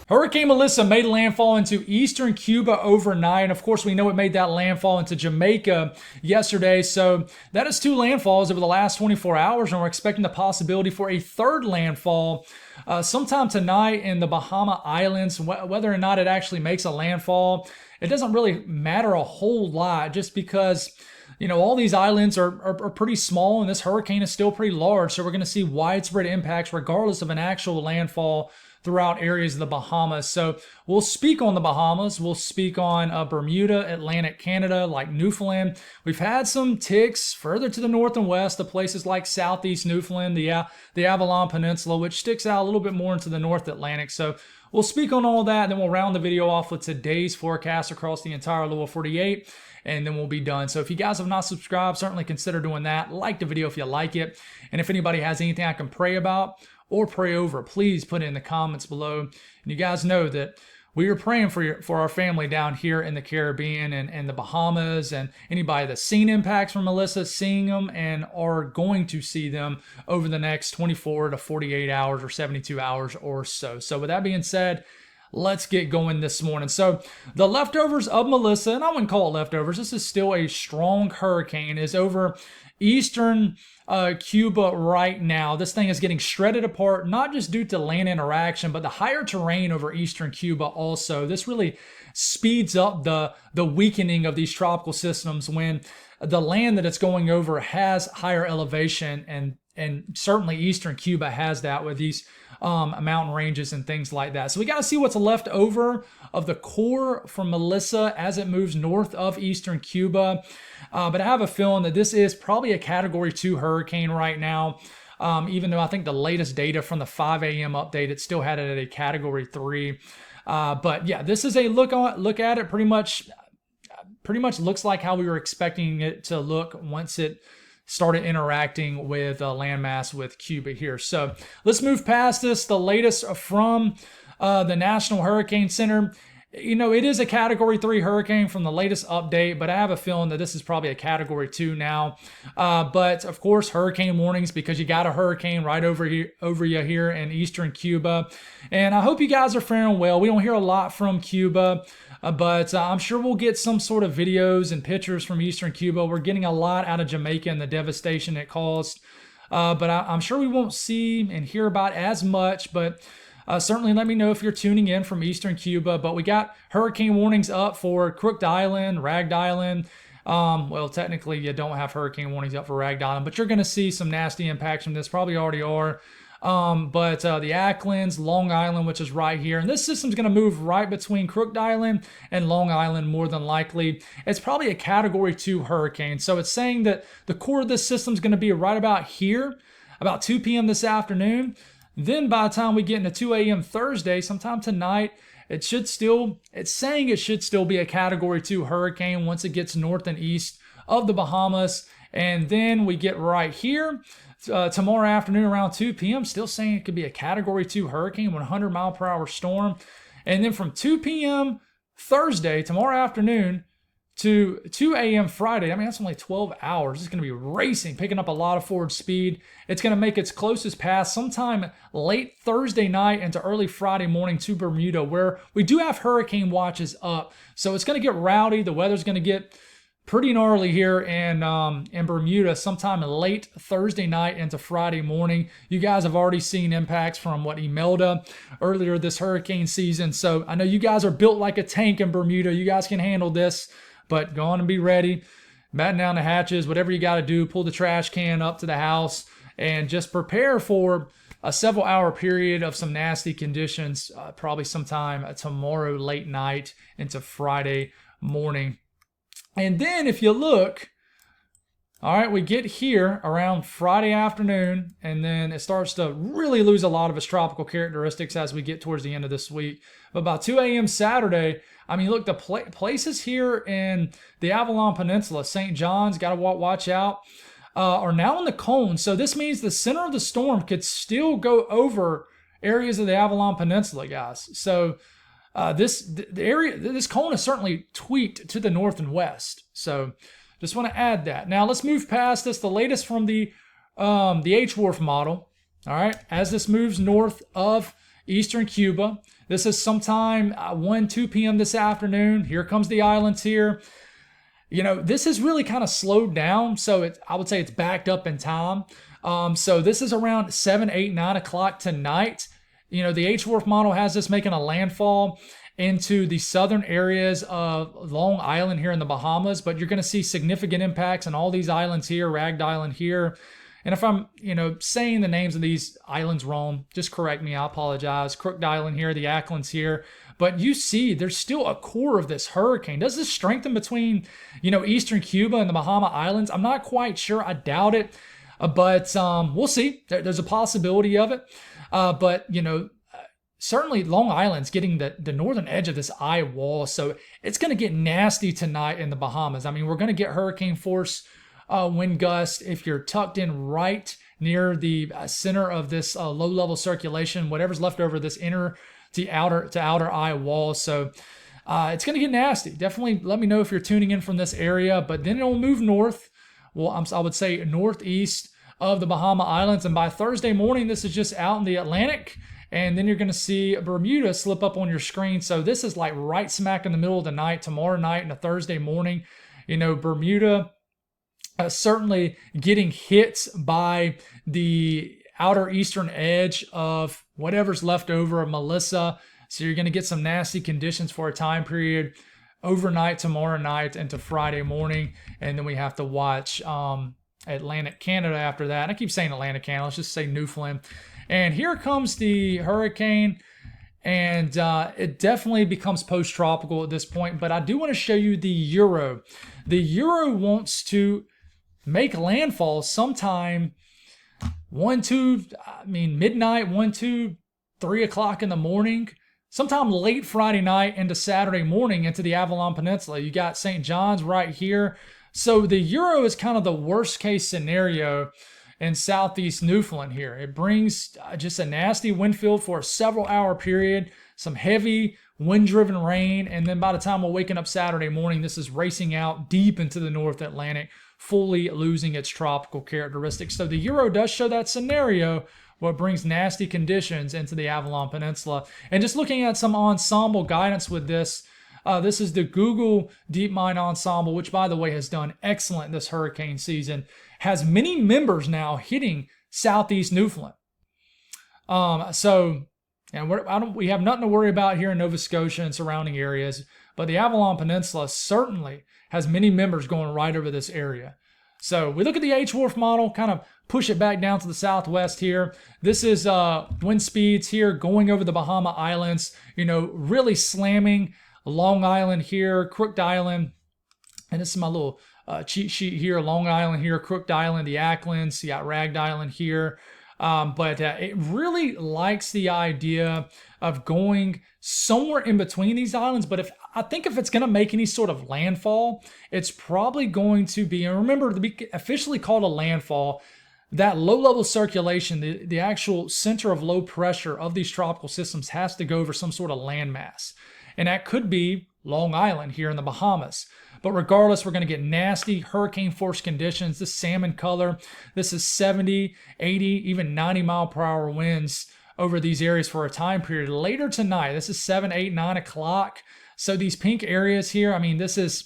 Hurricane Melissa made landfall into eastern Cuba overnight. Of course, we know it made that landfall into Jamaica yesterday. So that is 2 landfalls over the last 24 hours, and we're expecting the possibility for a third landfall sometime tonight in the Bahama Islands. Whether or not it actually makes a landfall, it doesn't really matter a whole lot, just because all these islands are pretty small, and this hurricane is still pretty large. So we're going to see widespread impacts regardless of an actual landfall throughout areas of the Bahamas. So we'll speak on the Bahamas. We'll speak on Bermuda, Atlantic Canada, like Newfoundland. We've had some ticks further to the north and west to places like southeast Newfoundland, the Avalon Peninsula, which sticks out a little bit more into the North Atlantic. So we'll speak on all that, and then we'll round the video off with today's forecast across the entire lower 48, and then we'll be done. So if you guys have not subscribed, certainly consider doing that. Like the video if you like it. And if anybody has anything I can pray about or pray over, please put it in the comments below. And you guys know that we are praying for our family down here in the Caribbean and the Bahamas, and anybody that's seen impacts from Melissa, seeing them and are going to see them over the next 24 to 48 hours or 72 hours or so. So with that being said, let's get going this morning. So the leftovers of Melissa, and I wouldn't call it leftovers, this is still a strong hurricane, is over eastern Cuba right now. This thing is getting shredded apart, not just due to land interaction, but the higher terrain over eastern Cuba also. This really speeds up the weakening of these tropical systems when the land that it's going over has higher elevation, and certainly eastern Cuba has that with these mountain ranges and things like that. So we got to see what's left over of the core from Melissa as it moves north of eastern Cuba. But I have a feeling that this is probably a Category 2 hurricane right now. Even though I think the latest data from the 5 a.m. update, it still had it at a Category 3. But yeah, this is a look at it. Pretty much looks like how we were expecting it to look once it started interacting with landmass with Cuba here. So let's move past this. The latest from the National Hurricane Center. It is a Category 3 hurricane from the latest update, but I have a feeling that this is probably a Category 2 now. But of course, hurricane warnings, because you got a hurricane right over you here in eastern Cuba. And I hope you guys are faring well. We don't hear a lot from Cuba, but I'm sure we'll get some sort of videos and pictures from eastern Cuba. We're getting a lot out of Jamaica and the devastation it caused. But I'm sure we won't see and hear about as much, but certainly let me know if you're tuning in from eastern Cuba. But we got hurricane warnings up for Crooked Island, Ragged Island. Well, technically you don't have hurricane warnings up for Ragged Island, but you're going to see some nasty impacts from this, probably already are. But the Acklands, Long Island, which is right here. And this system's going to move right between Crooked Island and Long Island more than likely. It's probably a Category 2 hurricane. So it's saying that the core of this system is going to be right about here, about 2 p.m. this afternoon. Then by the time we get into 2 a.m. Thursday, sometime tonight, it's saying it should still be a Category 2 hurricane once it gets north and east of the Bahamas. And then we get right here tomorrow afternoon around 2 p.m. Still saying it could be a Category 2 hurricane, 100 mile per hour storm. And then from 2 p.m. Thursday, tomorrow afternoon, to 2 a.m. Friday, I mean, that's only 12 hours. It's going to be racing, picking up a lot of forward speed. It's going to make its closest pass sometime late Thursday night into early Friday morning to Bermuda, where we do have hurricane watches up. So it's going to get rowdy. The weather's going to get pretty gnarly here in Bermuda sometime late Thursday night into Friday morning. You guys have already seen impacts from Imelda earlier this hurricane season. So I know you guys are built like a tank in Bermuda. You guys can handle this. But go on and be ready, batten down the hatches, whatever you got to do, pull the trash can up to the house, and just prepare for a several hour period of some nasty conditions, probably sometime tomorrow late night into Friday morning. And then if you look, all right, we get here around Friday afternoon, and then it starts to really lose a lot of its tropical characteristics as we get towards the end of this week. But about 2 a.m. Saturday, I mean, look, the places here in the Avalon Peninsula, St. John's, got to watch out, are now in the cone. So this means the center of the storm could still go over areas of the Avalon Peninsula, guys. So this cone is certainly tweaked to the north and west. So just want to add that. Now let's move past this. The latest from the H-Wharf model. All right, as this moves north of eastern Cuba. This is sometime 1, 2 p.m. this afternoon. Here comes the islands here. This has really kind of slowed down. So I would say it's backed up in time. So this is around 7, 8, 9 o'clock tonight. The H-Wharf model has this making a landfall into the southern areas of Long Island here in the Bahamas, but you're going to see significant impacts on all these islands here, Ragged Island here. And if I'm, saying the names of these islands wrong, just correct me. I apologize. Crooked Island here, the Acklands here. But you see, there's still a core of this hurricane. Does this strengthen between, eastern Cuba and the Bahama Islands? I'm not quite sure. I doubt it. But we'll see. There's a possibility of it. But certainly Long Island's getting the northern edge of this eye wall. So it's going to get nasty tonight in the Bahamas. I mean, we're going to get hurricane force wind gust if you're tucked in right near the center of this low-level circulation, whatever's left over this inner to outer eye wall. So it's going to get nasty. Definitely let me know if you're tuning in from this area. But then it'll move north. Well, I would say northeast of the Bahama Islands. And by Thursday morning, this is just out in the Atlantic. And then you're going to see Bermuda slip up on your screen. So this is like right smack in the middle of the night, tomorrow night and a Thursday morning. Bermuda certainly getting hit by the outer eastern edge of whatever's left over of Melissa. So you're going to get some nasty conditions for a time period overnight tomorrow night into Friday morning. And then we have to watch Atlantic Canada after that. And I keep saying Atlantic Canada. Let's just say Newfoundland. And here comes the hurricane. And it definitely becomes post-tropical at this point. But I do want to show you the Euro. The Euro wants to make landfall sometime midnight, 1, 2, 3 o'clock in the morning, sometime late Friday night into Saturday morning into the Avalon Peninsula. You got St. John's right here. So the Euro is kind of the worst case scenario in southeast Newfoundland here. It brings just a nasty wind field for a several hour period, some heavy wind-driven rain, and then by the time we're waking up Saturday morning, this is racing out deep into the North Atlantic, fully losing its tropical characteristics. So the Euro does show that scenario where it brings nasty conditions into the Avalon Peninsula. And just looking at some ensemble guidance with this, this is the Google DeepMind Ensemble, which by the way has done excellent this hurricane season, has many members now hitting southeast Newfoundland. We have nothing to worry about here in Nova Scotia and surrounding areas, but the Avalon Peninsula certainly has many members going right over this area. So we look at the H-Wharf model, kind of push it back down to the southwest here. This is wind speeds here going over the Bahama Islands, really slamming Long Island here, Crooked Island. And this is my little cheat sheet here. Long Island here, Crooked Island, the Acklands, you got Ragged Island here. But it really likes the idea of going somewhere in between these islands. But I think if it's going to make any sort of landfall, it's probably going to be, and remember, to be officially called a landfall, that low-level circulation, the actual center of low pressure of these tropical systems has to go over some sort of landmass. And that could be Long Island here in the Bahamas. But regardless, we're going to get nasty hurricane force conditions. This salmon color, this is 70, 80, even 90 mile per hour winds over these areas for a time period. Later tonight, this is 7, 8, 9 o'clock. So these pink areas here, this is,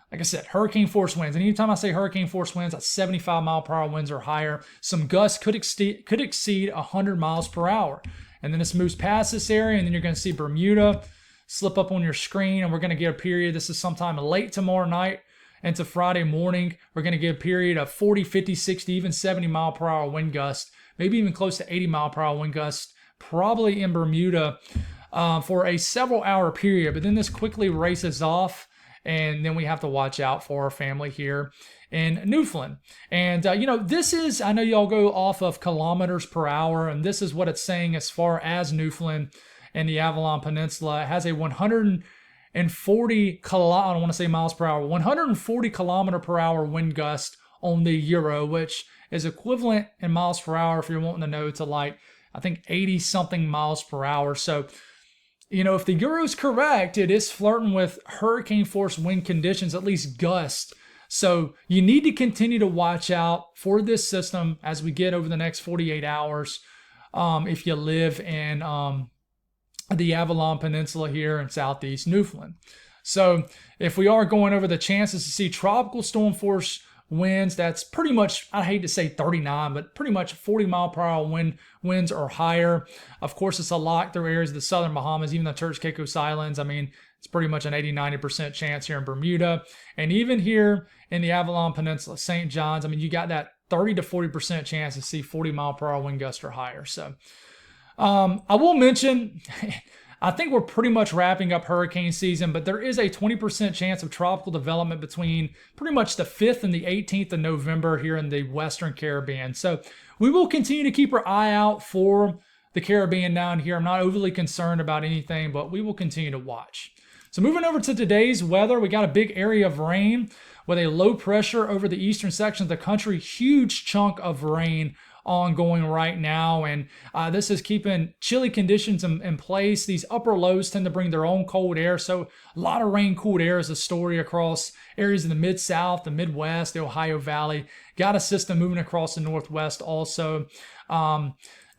like I said, hurricane force winds. And anytime I say hurricane force winds, that's 75 mile per hour winds or higher. Some gusts could exceed 100 miles per hour. And then this moves past this area, and then you're going to see Bermuda slip up on your screen, and we're going to get a period. This is sometime late tomorrow night into Friday morning. We're going to get a period of 40, 50, 60, even 70 mile per hour wind gust, maybe even close to 80 mile per hour wind gust, probably in Bermuda for a several hour period. But then this quickly races off, and then we have to watch out for our family here in Newfoundland. And, this is, I know y'all go off of kilometers per hour, and this is what it's saying as far as Newfoundland and the Avalon Peninsula. It has a 140 I don't want to say miles per hour, 140 kilometer per hour wind gust on the Euro, which is equivalent in miles per hour, if you're wanting to know, to like, I think 80 something miles per hour. So, if the Euro's correct, it is flirting with hurricane force wind conditions, at least gusts. So you need to continue to watch out for this system as we get over the next 48 hours. If you live in the Avalon Peninsula here in southeast Newfoundland. So if we are going over the chances to see tropical storm force winds, that's pretty much, I hate to say 39, but pretty much 40-mile-per-hour winds or higher. Of course, it's a lock through areas of the southern Bahamas, even the Turks Caicos Islands. I mean, it's pretty much an 80-90% chance here in Bermuda. And even here in the Avalon Peninsula, St. John's, I mean, you got that 30 to 40% chance to see 40-mile-per-hour wind gusts or higher. So I will mention, I think we're pretty much wrapping up hurricane season, but there is a 20% chance of tropical development between pretty much the 5th and the 18th of November here in the Western Caribbean. So we will continue to keep our eye out for the Caribbean down here. I'm not overly concerned about anything, but we will continue to watch. So moving over to today's weather, we got a big area of rain with a low pressure over the eastern section of the country. Huge chunk of rain ongoing right now, and this is keeping chilly conditions in place. These upper lows tend to bring their own cold air, so a lot of rain, cooled air is a story across areas in the Mid-South, the Midwest, the Ohio Valley. Got a system moving across the Northwest also.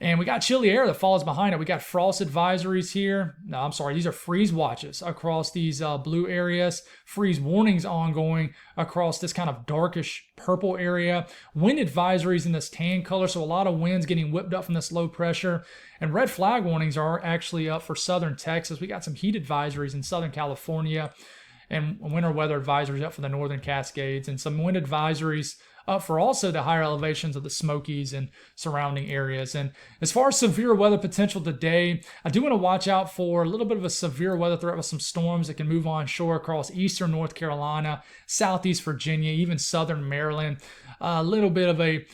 And we got chilly air that follows behind it. We got frost advisories here. No, I'm sorry. These are freeze watches across these blue areas. Freeze warnings ongoing across this kind of darkish purple area. Wind advisories in this tan color. So a lot of winds getting whipped up from this low pressure. And red flag warnings are actually up for southern Texas. We got some heat advisories in Southern California. And winter weather advisories up for the northern Cascades. And some wind advisories up for also the higher elevations of the Smokies and surrounding areas. And as far as severe weather potential today, I do want to watch out for a little bit of a severe weather threat with some storms that can move on shore across eastern North Carolina, southeast Virginia, even southern Maryland. A little bit of a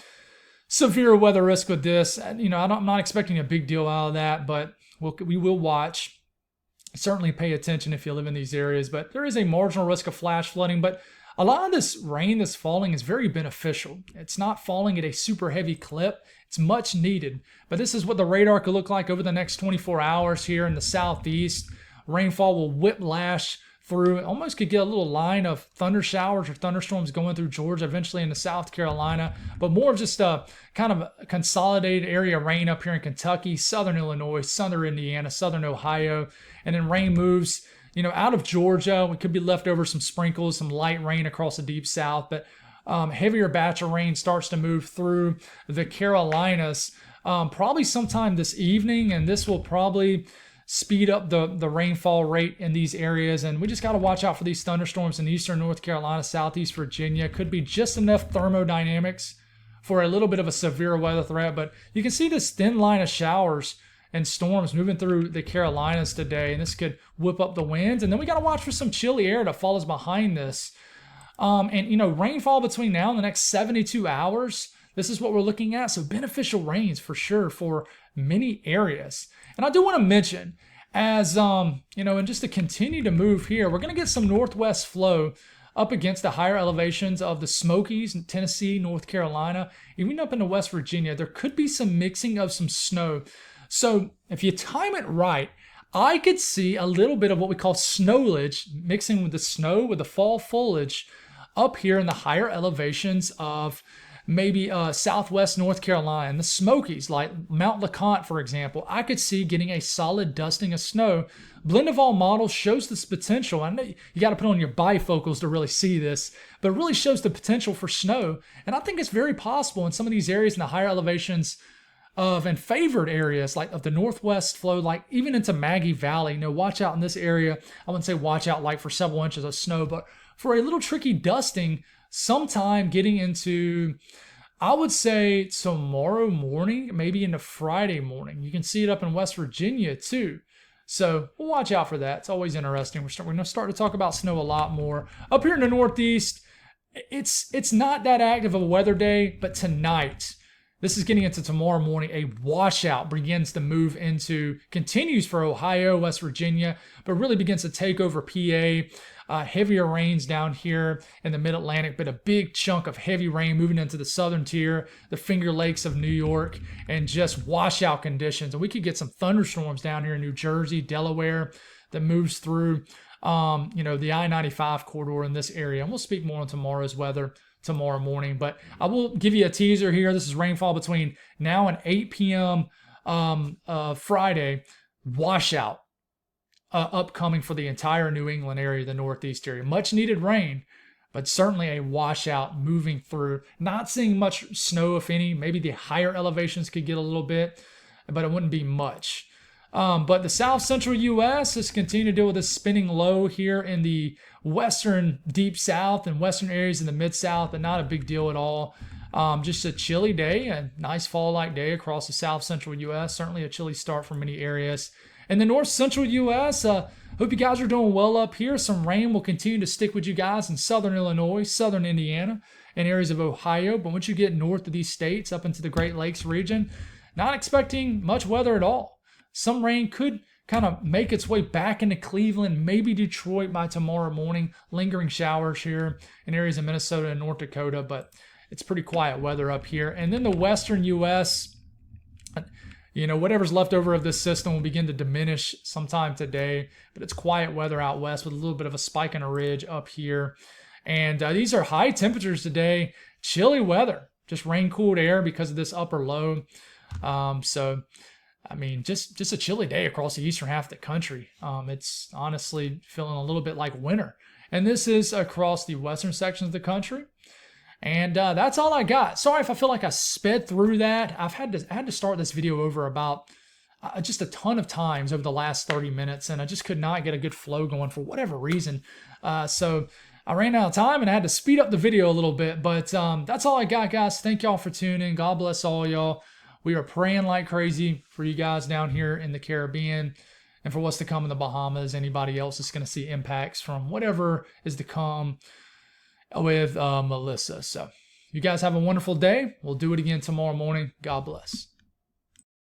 severe weather risk with this. I'm not expecting a big deal out of that, but we will watch. Certainly pay attention if you live in these areas, but there is a marginal risk of flash flooding. But a lot of this rain that's falling is very beneficial. It's not falling at a super heavy clip. It's much needed. But this is what the radar could look like over the next 24 hours here in the southeast. Rainfall will whiplash through. It almost could get a little line of thunder showers or thunderstorms going through Georgia, eventually into South Carolina. But more of just a kind of a consolidated area of rain up here in Kentucky, southern Illinois, southern Indiana, southern Ohio. And then rain moves out of Georgia. We could be left over some sprinkles, some light rain across the deep south, but heavier batch of rain starts to move through the Carolinas probably sometime this evening, and this will probably speed up the rainfall rate in these areas. And we just got to watch out for these thunderstorms in eastern North Carolina, southeast Virginia. Could be just enough thermodynamics for a little bit of a severe weather threat, but you can see this thin line of showers and storms moving through the Carolinas today, and this could whip up the winds. And then we got to watch for some chilly air that follows behind this. Rainfall between now and the next 72 hours, this is what we're looking at. So beneficial rains for sure for many areas. And I do want to mention, as and just to continue to move here, we're going to get some northwest flow up against the higher elevations of the Smokies in Tennessee, North Carolina, even up into West Virginia. There could be some mixing of some snow. So if you time it right, I could see a little bit of what we call snowledge mixing with the snow, with the fall foliage up here in the higher elevations of maybe southwest North Carolina and the Smokies, like Mount LeConte, for example. I could see getting a solid dusting of snow. Blend of all models shows this potential. I know you got to put on your bifocals to really see this, but it really shows the potential for snow. And I think it's very possible in some of these areas in the higher elevations and favored areas like of the northwest flow, like even into Maggie Valley. Watch out in this area. I wouldn't say watch out like for several inches of snow, but for a little tricky dusting sometime getting into, I would say, tomorrow morning, maybe into Friday morning. You can see it up in West Virginia too. So we'll watch out for that. It's always interesting. We're going to start to talk about snow a lot more. Up here in the Northeast, it's not that active of a weather day, but tonight, this is getting into tomorrow morning. A washout begins to continues for Ohio, West Virginia, but really begins to take over PA. Heavier rains down here in the mid-Atlantic, but a big chunk of heavy rain moving into the southern tier, the Finger Lakes of New York, and just washout conditions. And we could get some thunderstorms down here in New Jersey, Delaware, that moves through, the I-95 corridor in this area. And we'll speak more on tomorrow's weather tomorrow morning, but I will give you a teaser here. This is rainfall between now and 8 p.m. Friday. Washout upcoming for the entire New England area, the Northeast area. Much needed rain, but certainly a washout moving through. Not seeing much snow, if any. Maybe the higher elevations could get a little bit, but it wouldn't be much. But the south central U.S. is continuing to deal with this spinning low here in the western deep south and western areas in the mid south, but not a big deal at all. Just a chilly day, a nice fall-like day across the south central U.S. Certainly a chilly start for many areas. In the north central U.S., hope you guys are doing well up here. Some rain will continue to stick with you guys in southern Illinois, southern Indiana, and areas of Ohio. But once you get north of these states, up into the Great Lakes region, not expecting much weather at all. Some rain could kind of make its way back into Cleveland, maybe Detroit by tomorrow morning. Lingering showers here in areas of Minnesota and North Dakota, but it's pretty quiet weather up here. And then the western U.S., whatever's left over of this system will begin to diminish sometime today, but it's quiet weather out west with a little bit of a spike in a ridge up here. And these are high temperatures today, chilly weather, just rain-cooled air because of this upper low. Just a chilly day across the eastern half of the country. It's honestly feeling a little bit like winter. And this is across the western sections of the country. And that's all I got. Sorry if I feel like I sped through that. I had to start this video over about just a ton of times over the last 30 minutes, and I just could not get a good flow going for whatever reason. So I ran out of time and I had to speed up the video a little bit. But that's all I got, guys. Thank y'all for tuning. God bless all y'all. We are praying like crazy for you guys down here in the Caribbean and for what's to come in the Bahamas. Anybody else that's going to see impacts from whatever is to come with Melissa. So you guys have a wonderful day. We'll do it again tomorrow morning. God bless.